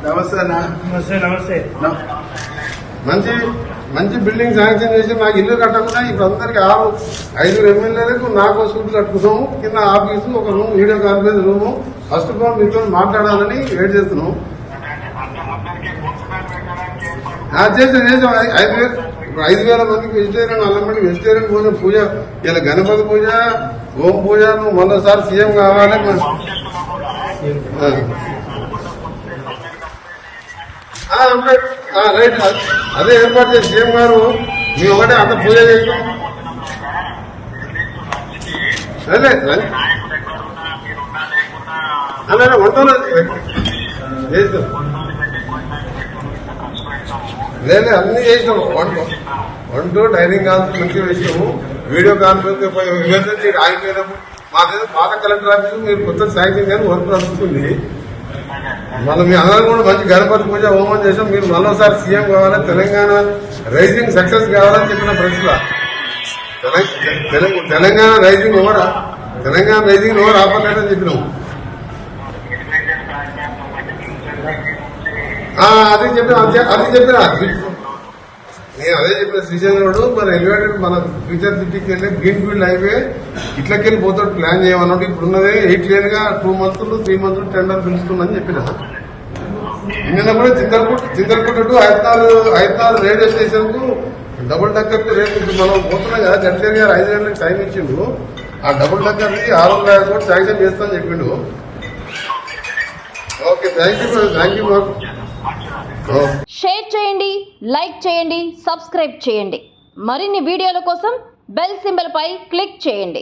నమస్తే అన్న. నమస్తే. మంచి మంచి బిల్డింగ్ శాంక్షన్ చేసి నాకు ఇల్లు కట్టకుండా ఇప్పుడు అందరికి 5 ఎమ్మెల్యేలకు నాకు సూట్లు కట్టుకున్నాము. కింద ఆఫీసు, ఒక room, video conference room. First of all మీతో మాట్లాడాలని వెయిట్ చేస్తున్నాం. చేసాం 5,000 మందికి వెజిటేరియన్, 100 మందికి వెజిటేరియన్ భోజనం పూజ. ఇలా గణపతి పూజ, ఓం పూజ. నువ్వు మొదటిసారి సీఎం కావాలి. రైట్, అదే ఏర్పాటు చేసి సీఎం గారు మీ ఒకటే అంత పూజ చేసాం. అదే వంటలో చేస్తాం. లేదు అన్ని చేసినాము. వంట డైనింగ్ హాల్ మంచిగా వేసినాము. వీడియో కాన్ఫరెన్స్ ఎమర్జెన్సీ ఆగిపోయినప్పుడు మాకేదో పాత కలెక్టర్ ఆఫీసు మీరు కొత్త శాంక్షన్ కానీ వర్క్ నడుస్తుంది. మళ్ళీ మీ అందరూ కూడా మంచి గణపతి పూజ హోమం చేసాం. మీరు మరోసారి సీఎం కావాలి, తెలంగాణ రైజింగ్ సక్సెస్ కావాలని చెప్పిన ప్రశ్న. తెలంగాణ రైజింగ్ ఎవరు ఆపలేదని చెప్పినాము. అది చెప్పిన నేను అదే చెప్పిన శ్రీచంద్రుడు మన ఎలివేటెడ్ మన ఫ్యూచర్ సిటీకి వెళ్ళి గ్రీన్ ఫీల్డ్ హైవే ఇట్లకెళ్ళి పోతాడు ప్లాన్ చేయమన్నట్టు. ఇప్పుడున్నదే 8 లేన్ గా 2 months 3 months టెండర్ పిలుస్తుందని చెప్పిన. నిన్న కూడా Chintalaputa to Hyderabad railway station కు డబుల్ డక్కర్ రేపు మనం పోతున్నాం కదా. గడ్కరీ గారు 5 గంటలకు టైం ఇచ్చిండు. ఆ డబుల్ డక్కర్ 600 కోట్లు శాంక్షన్ చేస్తామని చెప్పిండు. Okay, thank you. షేర్ చేయండి, లైక్ చేయండి, సబ్స్క్రైబ్ చేయండి. మరిన్ని వీడియోల కోసం బెల్ సింబల్ పై క్లిక్ చేయండి.